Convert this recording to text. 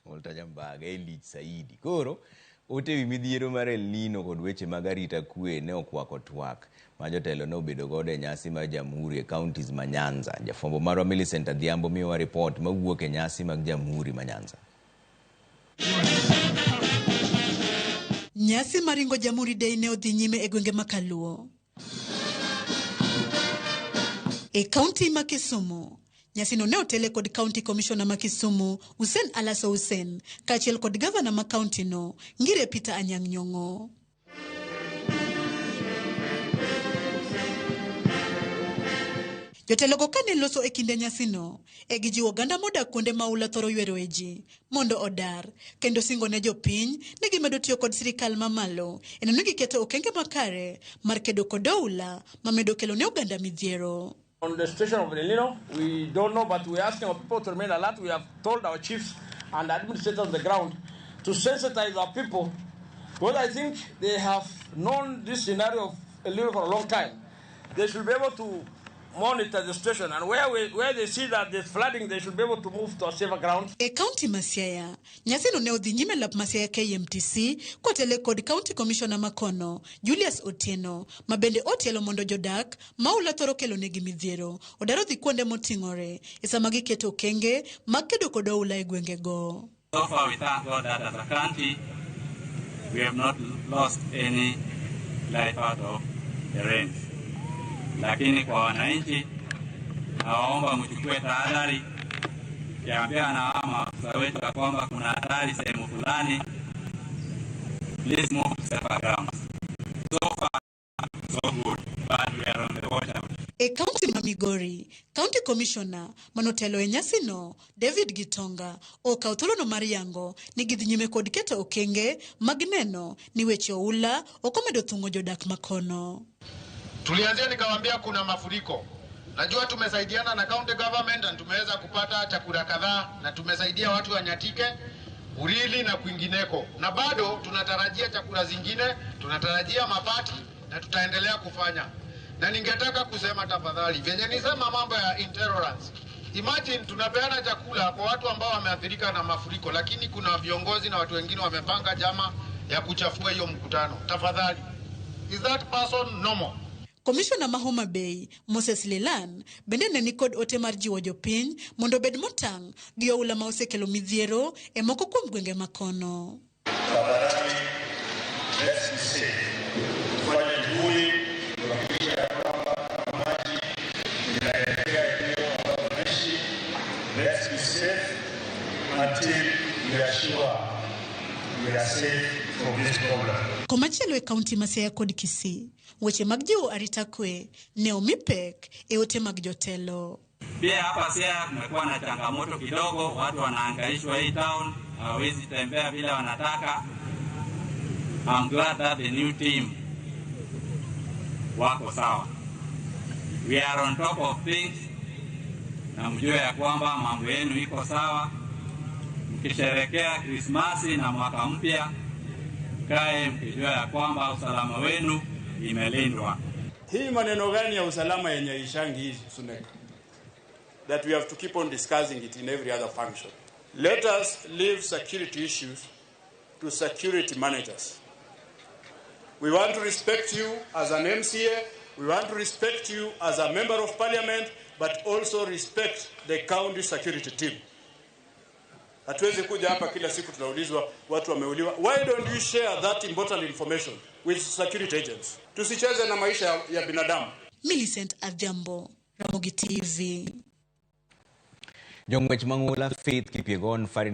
Molta jambaga elich saidi. Koro ote midhiero mar El Nino kod weche mag arita kwe ne okwako Twak. Ma jotelo ne obedo godo e nyasi mar Jamhuri e counties ma Nyanza. Jafwambo marwa Millicent Adhiambo miyowa report mawuok e nyasi mag Jamhuri ma Nyanza. Nyasi maringo Jamhuri Day ne odhi nyime e gwenge makaluo. E county ma Kisumu, nyasi no ne otele kod county commissioner ma Kisumu, Hussein Alaso Hussein, kachiel kod governor ma county no, Ngire Peter Anyang' Nyong'o. Jotelo go kane loso e kinde nyasi no, e gijiwo oganda modak kuonde ma oula thoro ywero e ji, mondo odar, kendo singo ne jopiny, ne gimedo tiyo kod sirikal mamalo, e neno giketo okenge makare, mar kedo kod oula, mamedo kelo ne oganda midhiero. On the situation of El Nino, we don't know, but we're asking our people to remain alert. We have told our chiefs and administrators on the ground to sensitize our people, because I think they have known this scenario of El Nino for a long time. They should be able to monitor the situation, and where they see that there's flooding, they should be able to move to a safer ground. E county Masiaya, nyasi no ne odhi nyime lap Masiaya KMTC, kotele kod county commissioner Makono, Julius Otieno, mabende otielo mondo jodak, maula thoro kelo negi midhiero, odaro dhi kuonde moting'ore, e sama giketo okenge, mag kedo kod oula e gwenge go. So far we thank God that as a country, we have not lost any life out of the rains. Lakini kwa wananchi naomba mchukue tahadhari kiambia na maafisa wetu kwamba kuna hatari sehemu fulani. Please move to safer grounds. So far so good, but we are on the watch out. E county Migori, county commissioner manotelo e nyasi no, David Gitonga, okawo thuolo no mar yango ni gidhi nyime kod keto okenge mag neno ni weche oula okomedo thung'o jodak makono. Tulianzia nikawaambia kuna mafuriko. Najua tumesaidiana na county government na tumeweza kupata chakula kadhaa na tumesaidia watu wa Nyatike, Urili na kwingineko. Na bado tunatarajia chakula zingine, tunatarajia mabati na tutaendelea kufanya. Na ningetaka kusema tafadhali, venye nisema mambo ya intolerance. Imagine tunapeana chakula kwa watu ambao wameathirika na mafuriko, lakini kuna viongozi na watu wengine wamepanga jama ya kuchafua hiyo mkutano. Tafadhali, is that person normal? Commissioner Mahoma Bay, Moses Lelan, bende ne nikod ote mar jiwo jopiny mondo bed motang' gi oula ma osekelo midhiero e moko kuom gwenge makono. Let's be safe until we are sure we are safe from this problem. Komachielo e county Masiaya kod Kisii, weche mag jiwo arita kwe ne omi pek e ote mag jotelo. Pia hapa Siaya kumekuwa na changamoto kidogo, watu wanahangaishwa hii town, hawezi tembea vile wanataka. I'm glad that the new team wako sawa. We are on top of things. Na mjue ya kwamba mambo yenu iko sawa. Mkisherehekea Krismasi na mwaka mpya, kae mkijua ya kwamba usalama wenu imelindwa. Hii maneno gani ya usalama yenye ishangi hizi suneka? That we have to keep on discussing it in every other function. Let us leave security issues to security managers. We want to respect you as an MCA. We want to respect you as a member of parliament, but also respect the county security team. Hatuwezi kuja hapa kila siku tunaulizwa watu wameuliwa. Why don't you share that important information with security agents? Tusicheze na maisha ya binadamu. Millicent Adhiambo, Ramogi TV. Jongwech mang'ula Faith Kipyegon